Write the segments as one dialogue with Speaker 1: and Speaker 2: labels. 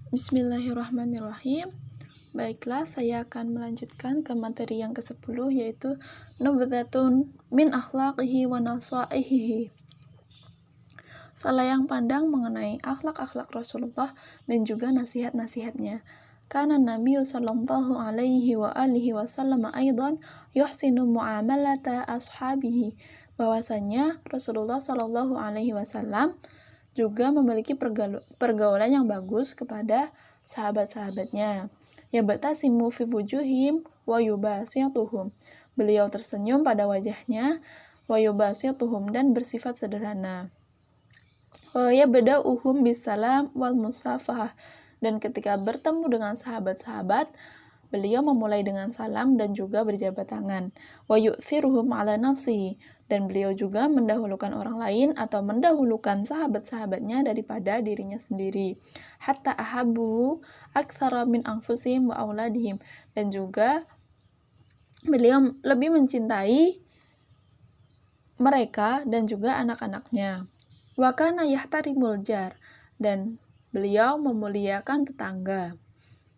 Speaker 1: Bismillahirrahmanirrahim. Baiklah, saya akan melanjutkan ke materi yang ke-10, yaitu nubdatun min akhlaqihi wa nasaihihi. Selayang pandang mengenai akhlak-akhlak Rasulullah dan juga nasihat-nasihatnya. Kana Nabi sallallahu alaihi wa alihi wasallam aidan yuhsinu muamalata ashabihi. Bahwasanya Rasulullah sallallahu alaihi wasallam juga memiliki pergaulan yang bagus kepada sahabat-sahabatnya. Yabatasimu fi wujuhim wa yubasituhum. Beliau tersenyum pada wajahnya, wa yubasituhum, dan bersifat sederhana. Wa yabda'uhum bisalam wal musafahah. Dan ketika bertemu dengan sahabat-sahabat, beliau memulai dengan salam dan juga berjabat tangan. Wa yu'thiruhum ala nafsihi. Dan beliau juga mendahulukan orang lain atau mendahulukan sahabat-sahabatnya daripada dirinya sendiri. Hatta ahabu aktsara min anfusihim wa auladihim. Dan juga beliau lebih mencintai mereka dan juga anak-anaknya. Wa kana yahtarimul jar. Dan beliau memuliakan tetangga.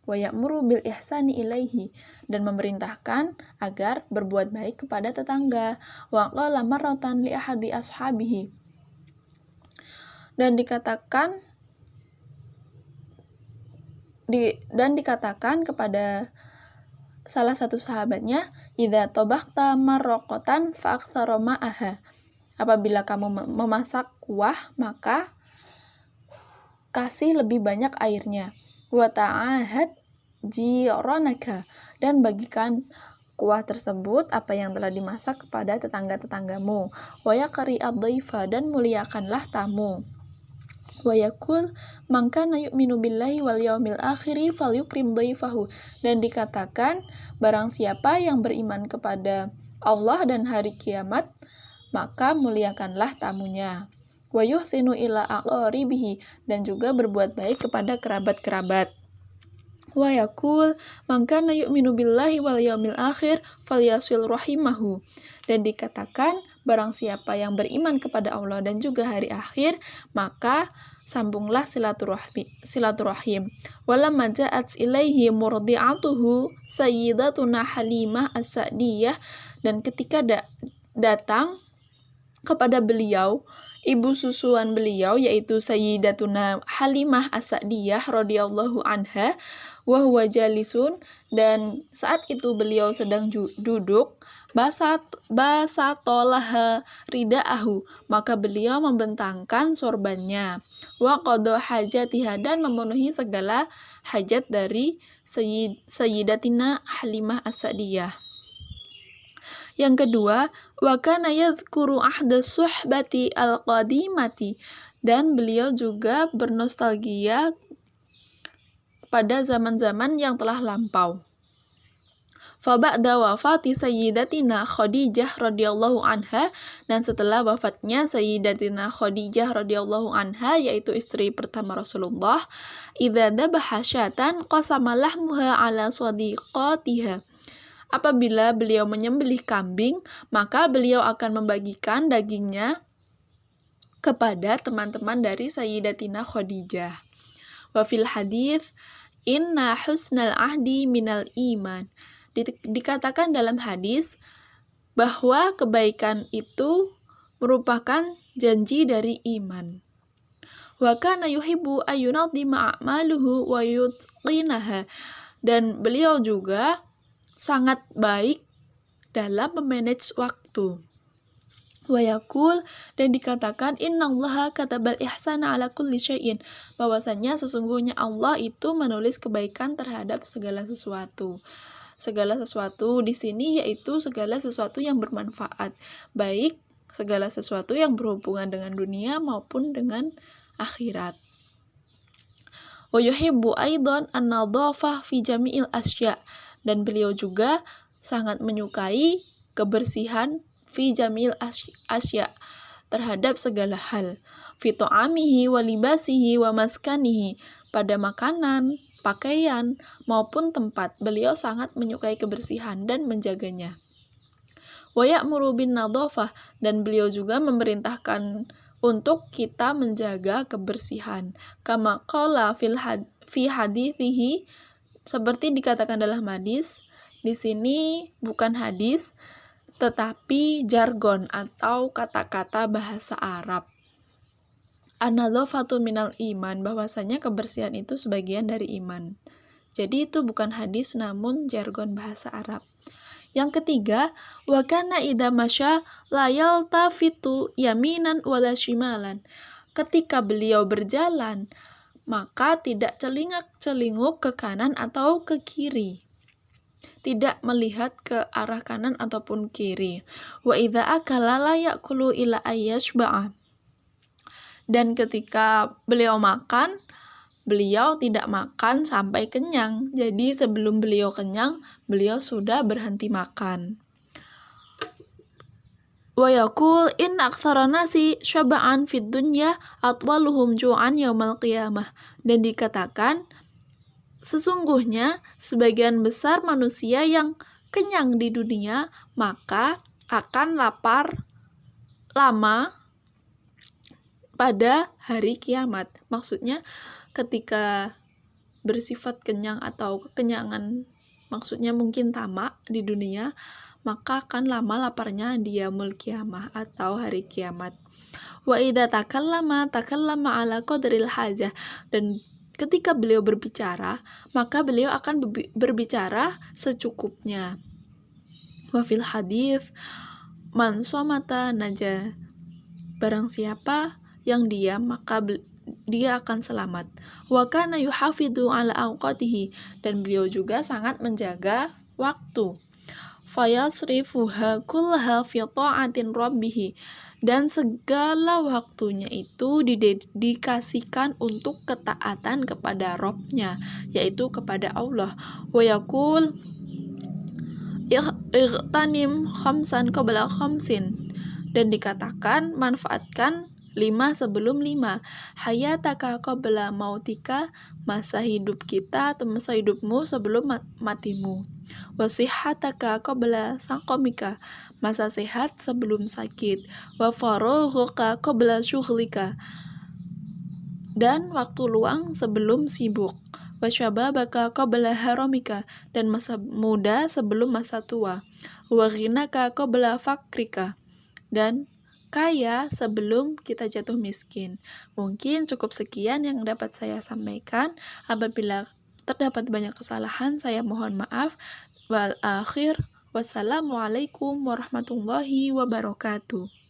Speaker 1: Wa ya'muru bil ihsani ilaihi. Dan memerintahkan agar berbuat baik kepada tetangga. Wa qala marratan li ahadi ashabihi. Dan dikatakan kepada salah satu sahabatnya, idza tabaqta marraqatan fa aktsara ma'aha. Apabila kamu memasak kuah, maka kasih lebih banyak airnya. Wa ta'ahad jiranaka. Dan bagikan kuah tersebut, apa yang telah dimasak, kepada tetangga-tetanggamu. Wa yaqri ad-dhaifa. Dan muliakanlah tamu. Wa yakul man kana yu'minu billahi wal yaumil akhiri falyukrim dhaifahu. Dan dikatakan, barang siapa yang beriman kepada Allah dan hari kiamat, maka muliakanlah tamunya. Wa yuhsinu ila aqaribihi. Dan juga berbuat baik kepada kerabat-kerabat. Wa yakul man kana yu'minu billahi wal yaumil akhir falyasil rahimahu. Dan dikatakan, barang siapa yang beriman kepada Allah dan juga hari akhir, maka sambunglah silaturahim. Walamma ja'at ilaihi murdi'atuhu sayyidatuna Halimah as-Sa'diyah. Dan ketika datang kepada beliau ibu susuan beliau, yaitu Sayyidatuna Halimah as-Sa'diyah radhiyallahu anha, wa huwa jalisun. Dan saat itu beliau sedang duduk, basatolaha ridaahu. Maka beliau membentangkan sorbannya. Wa qada hajatiha. Dan memenuhi segala hajat dari Sayyidatina Halimah as-Sa'diyah. Yang kedua, wa kana yadhkuru ahda suhbati al-qadimati. Dan beliau juga bernostalgia pada zaman-zaman yang telah lampau. Fa ba'da wafati Sayyidatina Khadijah radhiyallahu anha. Dan setelah wafatnya Sayyidatina Khadijah radhiyallahu anha, yaitu istri pertama Rasulullah, idza dabaha syatan qasama lahmuha ala sadiqatiha. Apabila beliau menyembelih kambing, maka beliau akan membagikan dagingnya kepada teman-teman dari Sayyidatina Khadijah. Wa fil hadits, inna husnal ahdi minal iman. Dikatakan dalam hadis bahwa kebaikan itu merupakan janji dari iman. Wa kana yuhibbu ayyunadhima a'maluhu wa yutqinaha. Dan beliau juga sangat baik dalam memanage waktu. Wa yakul. Dan dikatakan, innallaha katabal ihsana ala kulli syai'in. Bahwasanya sesungguhnya Allah itu menulis kebaikan terhadap segala sesuatu. Segala sesuatu di sini yaitu segala sesuatu yang bermanfaat, baik segala sesuatu yang berhubungan dengan dunia maupun dengan akhirat. Wa yuhibbu aidan an-nadhafah fi jami'il asya'. Dan beliau juga sangat menyukai kebersihan fi jamil asya, terhadap segala hal. Fi ta'amihi wa libasihi wa maskanihi. Pada makanan, pakaian, maupun tempat, beliau sangat menyukai kebersihan dan menjaganya. Wa ya'muru bin nadhafah. Dan beliau juga memerintahkan untuk kita menjaga kebersihan. Kama qala fi hadithihi, seperti dikatakan dalam hadis. Di sini bukan hadis tetapi jargon atau kata-kata bahasa Arab. An-nadhafatu minal iman, bahwasanya kebersihan itu sebagian dari iman. Jadi itu bukan hadis namun jargon bahasa Arab. Yang ketiga, wa kana idza masya la yaltafitu yaminan wala shimalan. Ketika beliau berjalan, maka tidak celingak-celinguk ke kanan atau ke kiri. Tidak melihat ke arah kanan ataupun kiri. Wa idza akala la ya'kulu ila ayyashba'a. Dan ketika beliau makan, beliau tidak makan sampai kenyang. Jadi sebelum beliau kenyang, beliau sudah berhenti makan. Wa yaqul in aktsara nasi syaba'an fid dunya atwaluhum ju'an yaumal qiyamah. Dan dikatakan, sesungguhnya sebagian besar manusia yang kenyang di dunia maka akan lapar lama pada hari kiamat. Maksudnya ketika bersifat kenyang atau kekenyangan, maksudnya mungkin tamak di dunia, maka akan lama laparnya di yaumul qiyamah atau hari kiamat. Wa idza takallama ala qadril hajah. Dan ketika beliau berbicara, maka beliau akan berbicara secukupnya. Wa fil hadits man somata naja. Barang siapa yang diam maka dia akan selamat. Wa kana yuhafidhu ala awqatihi. Dan beliau juga sangat menjaga waktu. Fayasrifuha kullaha fi ta'atin rabbih. Dan segala waktunya itu didedikasikan untuk ketaatan kepada Rabb-nya, yaitu kepada Allah. Wa yaqul ightanim khamsan qabla khamsin. Dan dikatakan manfaatkan 5 sebelum 5. Hayataka qabla mautika, masa hidup kita atau masa hidupmu sebelum matimu. Wasihataka qabla saqamika, masa sehat sebelum sakit. Wa faraghuka qabla syughlika, dan waktu luang sebelum sibuk. Wa syababaka qabla haramika, dan masa muda sebelum masa tua. Wa ghinaka qabla fakrika, dan kaya sebelum kita jatuh miskin. Mungkin cukup sekian yang dapat saya sampaikan. Apabila terdapat banyak kesalahan, saya mohon maaf. Wal akhir, wassalamualaikum warahmatullahi wabarakatuh.